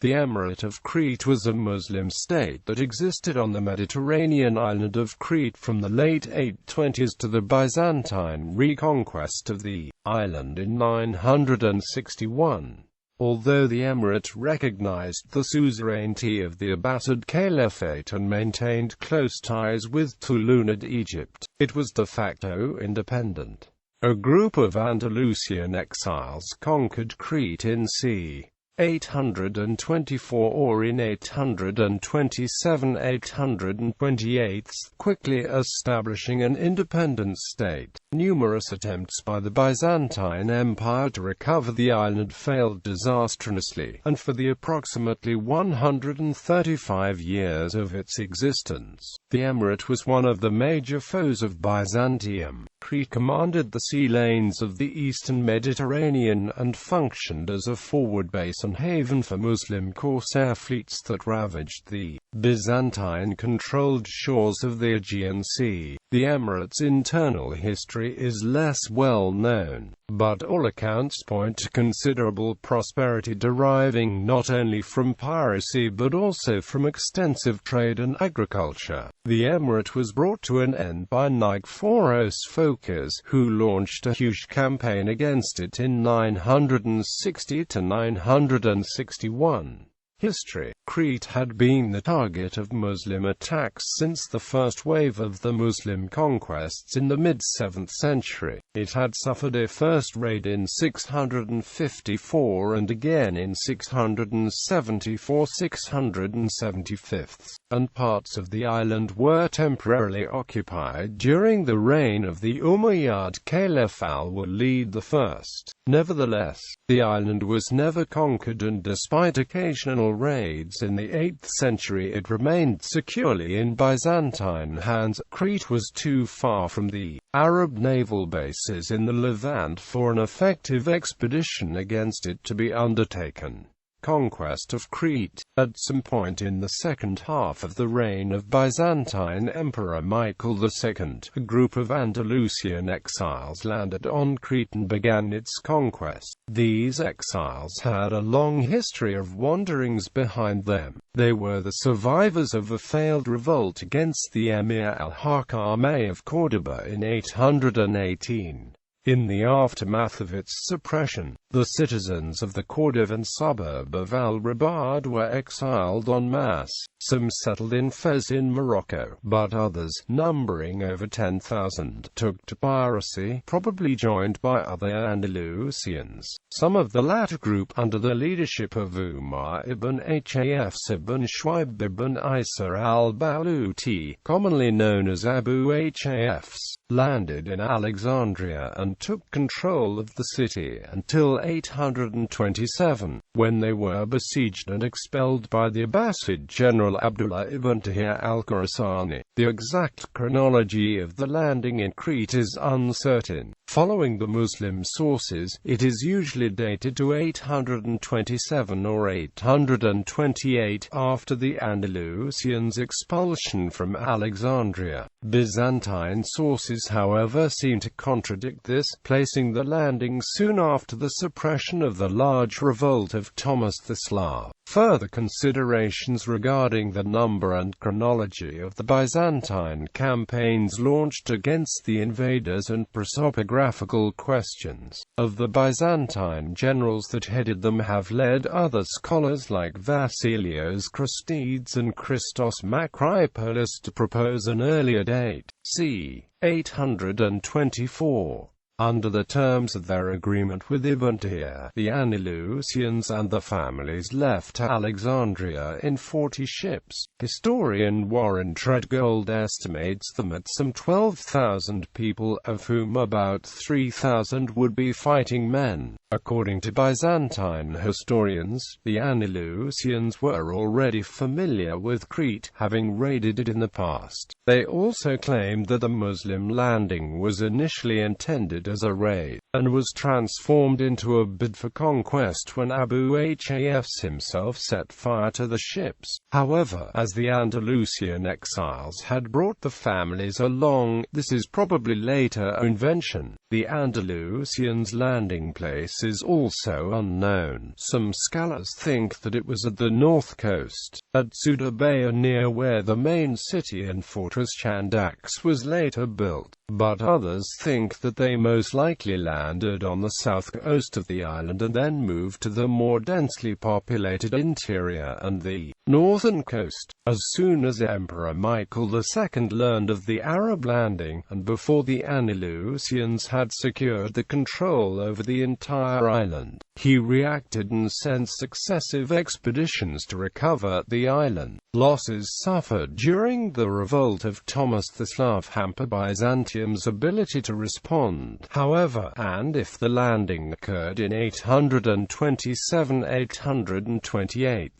The Emirate of Crete was a Muslim state that existed on the Mediterranean island of Crete from the late 820s to the Byzantine reconquest of the island in 961. Although the emirate recognized the suzerainty of the Abbasid Caliphate and maintained close ties with Tulunid Egypt, it was de facto independent. A group of Andalusian exiles conquered Crete in c. 824 or in 827–828, quickly establishing an independent state. Numerous attempts by the Byzantine Empire to recover the island failed disastrously, and for the approximately 135 years of its existence, the emirate was one of the major foes of Byzantium. Crete commanded the sea lanes of the eastern Mediterranean and functioned as a forward base and haven for Muslim corsair fleets that ravaged the Byzantine-controlled shores of the Aegean Sea. The emirate's internal history is less well known, but all accounts point to considerable prosperity deriving not only from piracy but also from extensive trade and agriculture. The emirate was brought to an end by Nikephoros Phocas, who launched a huge campaign against it in 960 to 961. History. Crete had been the target of Muslim attacks since the first wave of the Muslim conquests in the mid-7th century. It had suffered a first raid in 654 and again in 674–675, and parts of the island were temporarily occupied during the reign of the Umayyad Caliph al-Walid I. Nevertheless, the island was never conquered, and despite occasional raids in the 8th century it remained securely in Byzantine hands. Crete was too far from the Arab naval bases in the Levant for an effective expedition against it to be undertaken. Conquest of Crete. At some point in the second half of the reign of Byzantine Emperor Michael II, a group of Andalusian exiles landed on Crete and began its conquest. These exiles had a long history of wanderings behind them. They were the survivors of a failed revolt against the Emir al-Hakam of Córdoba in 818. In the aftermath of its suppression, the citizens of the Cordovan suburb of Al-Rabad were exiled en masse. Some settled in Fez in Morocco, but others, numbering over 10,000, took to piracy, probably joined by other Andalusians. Some of the latter group, under the leadership of Umar ibn Hafs ibn Shuaib ibn Isa al-Baluti, commonly known as Abu Hafs, landed in Alexandria and took control of the city until 827, when they were besieged and expelled by the Abbasid general Abdullah ibn Tahir al-Khurasani. The exact chronology of the landing in Crete is uncertain. Following the Muslim sources, it is usually dated to 827 or 828 after the Andalusians' expulsion from Alexandria. Byzantine sources, however, seem to contradict this, placing the landing soon after the suppression of the large revolt of Thomas the Slav. Further considerations regarding the number and chronology of the Byzantine campaigns launched against the invaders and prosopographical questions of the Byzantine generals that headed them have led other scholars like Vasilios Christides and Christos Makrypoulos to propose an earlier date, c. 824. Under the terms of their agreement with Ibn Tahir, the Andalusians and their families left Alexandria in 40 ships. Historian Warren Treadgold estimates them at some 12,000 people, of whom about 3,000 would be fighting men. According to Byzantine historians, the Andalusians were already familiar with Crete, having raided it in the past. They also claimed that the Muslim landing was initially intended as a raid. and was transformed into a bid for conquest when Abu Hafs himself set fire to the ships. However, as the Andalusian exiles had brought the families along, this is probably later invention. The Andalusians' landing place is also unknown. Some scholars think that it was at the north coast, at Ceuta Bay, near where the main city and fortress Chandax was later built, but others think that they most likely landed on the south coast of the island and then moved to the more densely populated interior and the northern coast. As soon as Emperor Michael II learned of the Arab landing, and before the Andalusians had secured the control over the entire island, he reacted and sent successive expeditions to recover the island. Losses suffered during the revolt of Thomas the Slav hampered Byzantium's ability to respond, however, and if the landing occurred in 827–828,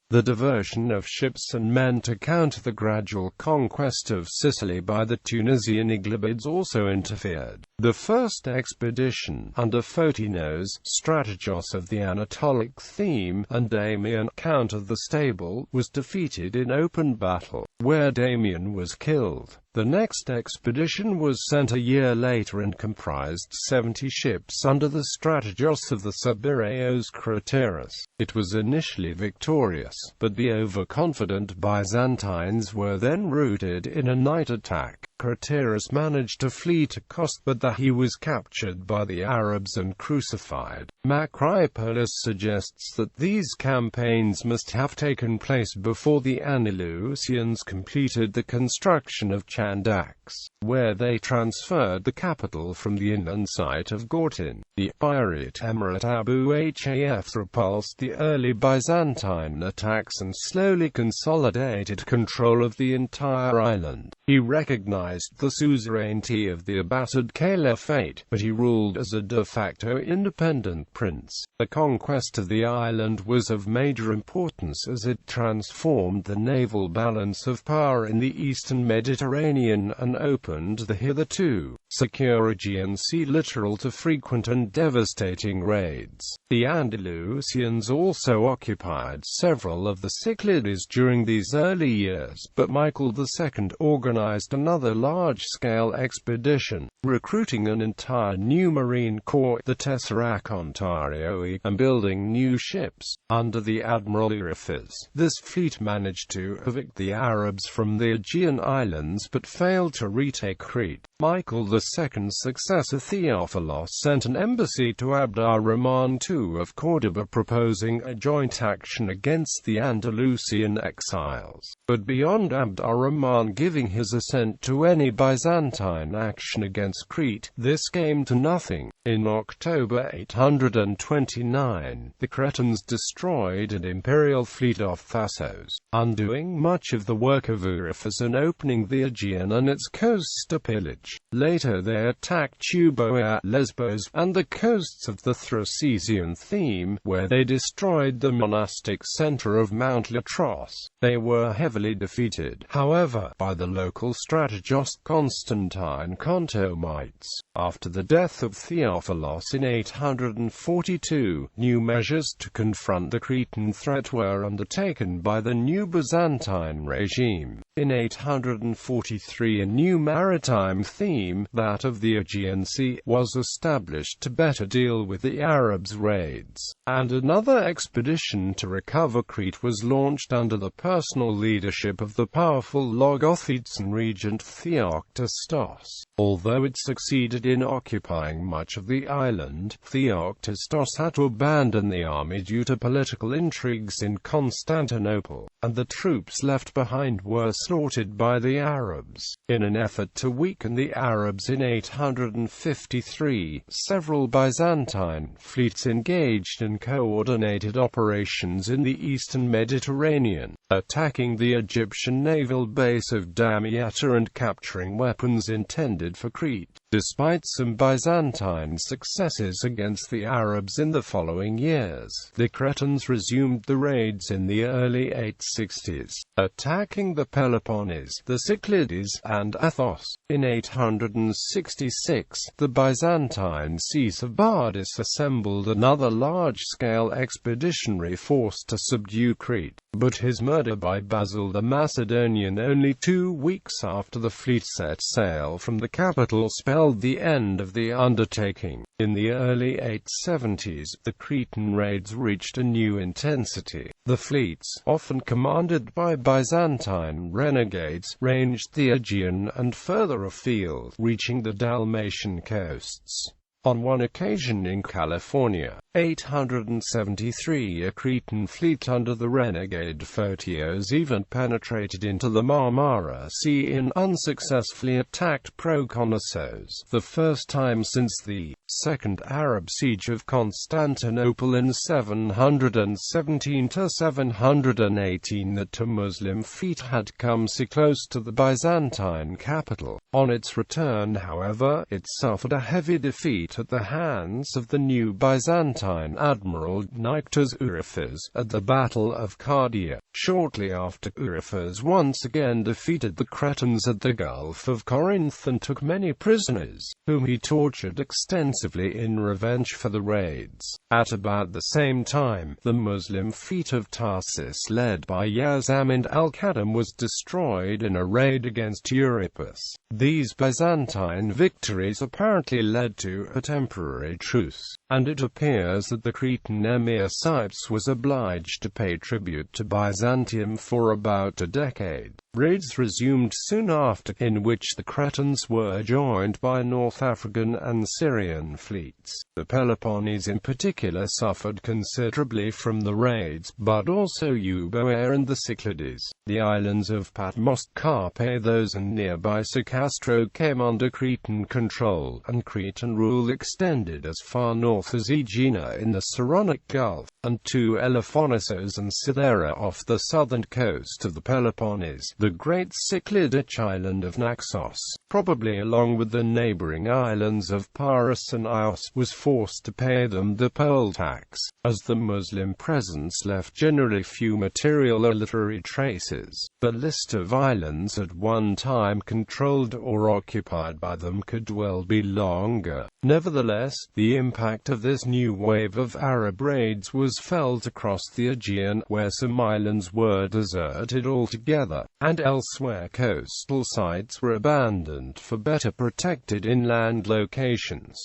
the diversion of ships and men to counter the gradual conquest of Sicily by the Tunisian Iglabids also interfered. The first expedition, under Photinos, strategos of the Anatolic theme, and Damian, Count of the Stable, was defeated in open battle, where Damian was killed. The next expedition was sent a year later and comprised 70 ships under the strategos of the Sabiraios Craterus. It was initially victorious, but the overconfident Byzantines were then routed in a night attack. Craterus managed to flee to Kos, but he was captured by the Arabs and crucified. Macropolis suggests that these campaigns must have taken place before the Andalusians completed the construction of Chandax, where they transferred the capital from the inland site of Gortin. The Pirate Emirate Abu Hafs repulsed the early Byzantine attacks and slowly consolidated control of the entire island. He recognized the suzerainty of the Abbasid Caliphate, but he ruled as a de facto independent prince. The conquest of the island was of major importance as it transformed the naval balance of power in the eastern Mediterranean and opened the hitherto secure Aegean Sea littoral to frequent and devastating raids. The Andalusians also occupied several of the Cplakidas during these early years, but Michael II organized another large-scale expedition, recruiting an entire new marine corps, the Tesseracontario, and building new ships. Under the Admiral Hafs, this fleet managed to evict the Arabs from the Aegean islands but failed to retake Crete. Michael II's successor Theophilos sent an embassy to Abd ar-Rahman II of Cordoba proposing a joint action against the Andalusian exiles. But beyond Abd ar-Rahman giving his assent to any Byzantine action against Crete, this came to nothing. In October 829, the Cretans destroyed an imperial fleet off Thassos, undoing much of the work of Hafs and opening the Aegean and its coasts to pillage. Later they attacked Euboea, Lesbos, and the coasts of the Thracian theme, where they destroyed the monastic center of Mount Latros. They were heavily defeated, however, by the local strategos Constantine Contomites. After the death of Theophilos in 842, new measures to confront the Cretan threat were undertaken by the new Byzantine regime. In 843 a new maritime theme, that of the Aegean Sea, was established to better deal with the Arabs' raids, and another expedition to recover Crete was launched under the personal leadership of the powerful Logothetan regent Theoctestos. Although it succeeded in occupying much of the island, Theoctestos had to abandon the army due to political intrigues in Constantinople, and the troops left behind were slaughtered by the Arabs. In an effort to weaken the Arabs in 853, several Byzantine fleets engaged in coordinated operations in the eastern Mediterranean, attacking the Egyptian naval base of Damietta and capturing weapons intended for Crete. Despite some Byzantine successes against the Arabs in the following years, the Cretans resumed the raids in the early 860s, attacking the Peloponnese, the Cyclades, and Athos. In 866, the Byzantine Sisavardis assembled another large-scale expeditionary force to subdue Crete, but his murder by Basil the Macedonian only 2 weeks after the fleet set sail from the capital spelled the end of the undertaking. In the early 870s, the Cretan raids reached a new intensity. The fleets, often commanded by Byzantine renegades, ranged the Aegean and further afield, reaching the Dalmatian coasts. On one occasion in California, 873, a Cretan fleet under the renegade Photios even penetrated into the Marmara Sea and unsuccessfully attacked Proconnesos, the first time since the Second Arab Siege of Constantinople in 717–718 that a Muslim fleet had come so close to the Byzantine capital. On its return, however, it suffered a heavy defeat at the hands of the new Byzantine admiral Niktos Euryphus at the Battle of Cardia. Shortly after, Euryphus once again defeated the Cretans at the Gulf of Corinth and took many prisoners, whom he tortured extensively in revenge for the raids. At about the same time, the Muslim fleet of Tarsus led by Yazamand al-Qadim was destroyed in a raid against Euripus. These Byzantine victories apparently led to a temporary truce, and it appears that the Cretan emir Cipes was obliged to pay tribute to Byzantium for about a decade. Raids resumed soon after, in which the Cretans were joined by North African and Syrian fleets. The Peloponnese in particular suffered considerably from the raids, but also Euboea and the Cyclades. The islands of Patmos, Carpathos and nearby Sicastro came under Cretan control, and Cretan rule extended as far north as Aegina in the Saronic Gulf, and to Elaphonissos and Cythera off the southern coast of the Peloponnese. The great Cycladic island of Naxos, probably along with the neighboring islands of Paros and Ios, was forced to pay them the poll tax, as the Muslim presence left generally few material or literary traces. The list of islands at one time controlled or occupied by them could well be longer. Nevertheless, the impact of this new wave of Arab raids was felt across the Aegean, where some islands were deserted altogether, and elsewhere coastal sites were abandoned for better protected inland locations.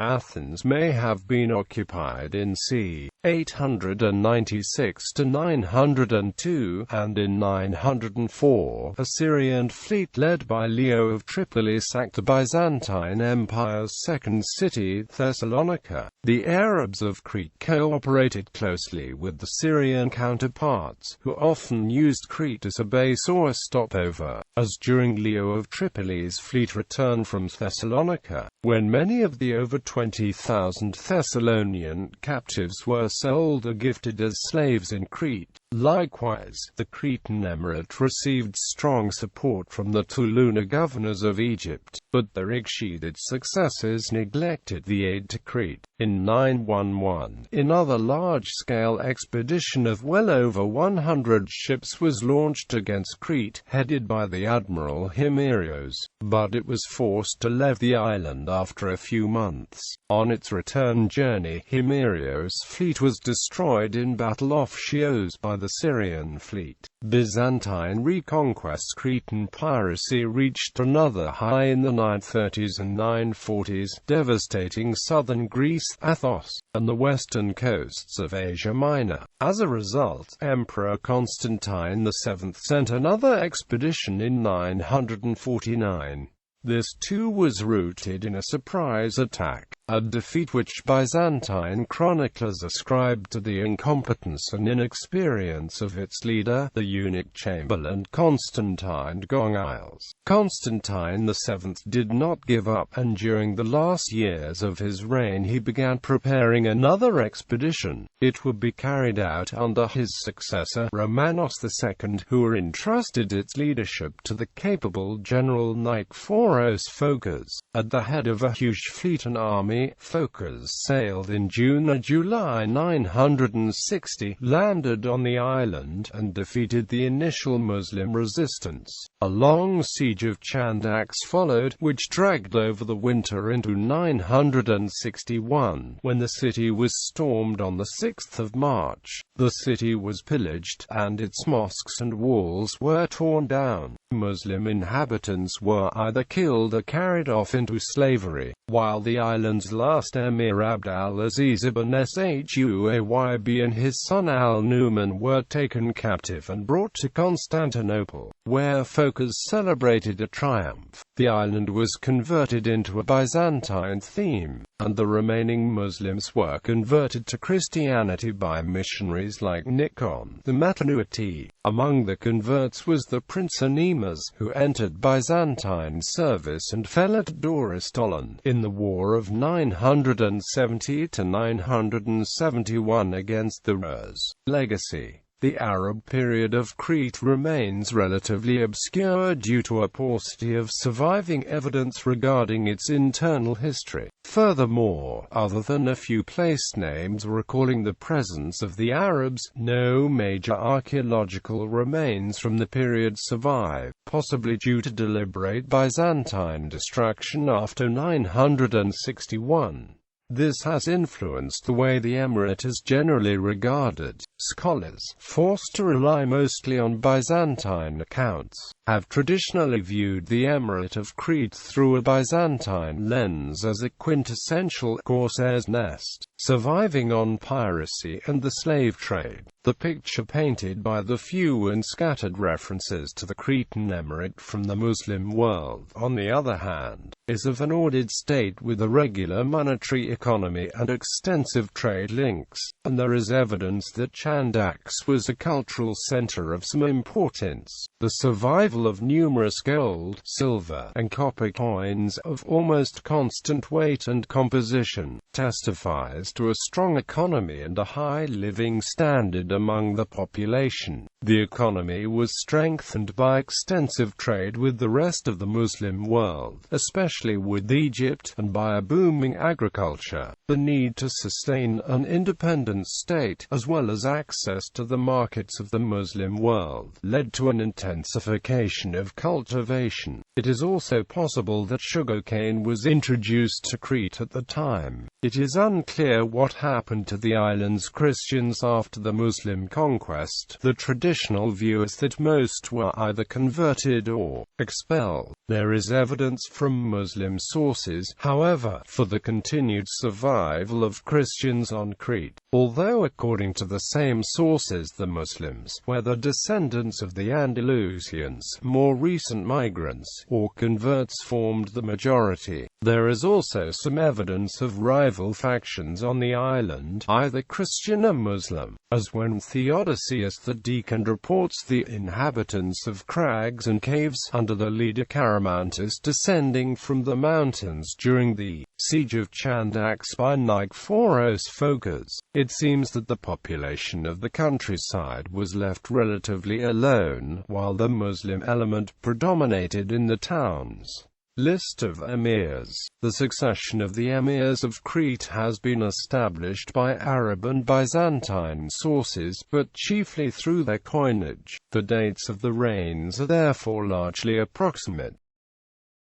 Athens may have been occupied in c. 896 to 902, and in 904, a Syrian fleet led by Leo of Tripoli sacked the Byzantine Empire's second city, Thessalonica. The Arabs of Crete cooperated closely with the Syrian counterparts, who often used Crete as a base or a stopover, as during Leo of Tripoli's fleet return from Thessalonica, when many of the over 20,000 Thessalonian captives were sold or gifted as slaves in Crete. Likewise, the Cretan Emirate received strong support from the Tulunid governors of Egypt, but their Ikhshidid successors neglected the aid to Crete. In 911, another large-scale expedition of well over 100 ships was launched against Crete, headed by the admiral Himerios, but it was forced to leave the island after a few months. On its return journey, Himerios' fleet was destroyed in battle off Chios by the Syrian fleet. Byzantine reconquest. Cretan piracy reached another high in the 930s and 940s, devastating southern Greece, Athos, and the western coasts of Asia Minor. As a result, Emperor Constantine VII sent another expedition in 949. This too was rooted in a surprise attack. a defeat which Byzantine chroniclers ascribed to the incompetence and inexperience of its leader, the eunuch chamberlain Constantine Gongiles. Constantine VII did not give up, and during the last years of his reign he began preparing another expedition. It would be carried out under his successor, Romanos II, who entrusted its leadership to the capable general Nikephoros Phocas. At the head of a huge fleet and army, Phocas sailed in June or July 960, landed on the island, and defeated the initial Muslim resistance. A long siege of Chandax followed, which dragged over the winter into 961, when the city was stormed on the 6th of March. The city was pillaged, and its mosques and walls were torn down. Muslim inhabitants were either killed or carried off into slavery, while the island's last emir Abd al-Aziz ibn Shuayb and his son al-Nu'man were taken captive and brought to Constantinople, where Phocas celebrated a triumph. The island was converted into a Byzantine theme, and the remaining Muslims were converted to Christianity by missionaries like Nikon the Matanuati. Among the converts was the Prince Anemas, who entered Byzantine service and fell at Doristolon in the War of 970–971 against the Rus. Legacy. The Arab period of Crete remains relatively obscure due to a paucity of surviving evidence regarding its internal history. Furthermore, other than a few place names recalling the presence of the Arabs, no major archaeological remains from the period survive, possibly due to deliberate Byzantine destruction after 961. This has influenced the way the emirate is generally regarded. Scholars, forced to rely mostly on Byzantine accounts, have traditionally viewed the Emirate of Crete through a Byzantine lens as a quintessential corsair's nest, surviving on piracy and the slave trade. The picture painted by the few and scattered references to the Cretan Emirate from the Muslim world, on the other hand, is of an ordered state with a regular monetary economy and extensive trade links, and there is evidence that Chandax was a cultural center of some importance. The survival of numerous gold, silver, and copper coins of almost constant weight and composition testifies to a strong economy and a high living standard among the population. The economy was strengthened by extensive trade with the rest of the Muslim world, especially with Egypt, and by a booming agriculture. The need to sustain an independent state, as well as access to the markets of the Muslim world, led to an intensification of cultivation. It is also possible that sugarcane was introduced to Crete at the time. It is unclear what happened to the island's Christians after the Muslim conquest. The traditional view is that most were either converted or expelled. There is evidence from Muslim sources, however, for the continued survival of Christians on Crete. Although according to the same sources the Muslims were the descendants of the Andalusians, more recent migrants, or converts formed the majority. There is also some evidence of rival factions on the island, either Christian or Muslim, as when Theodosius the Deacon reports the inhabitants of crags and caves under the leader Caramantus descending from the mountains during the siege of Chandax by Nikephoros Phocas. It seems that the population of the countryside was left relatively alone, while the Muslim element predominated in the towns. List of emirs. The succession of the emirs of Crete has been established by Arab and Byzantine sources, but chiefly through their coinage. The dates of the reigns are therefore largely approximate.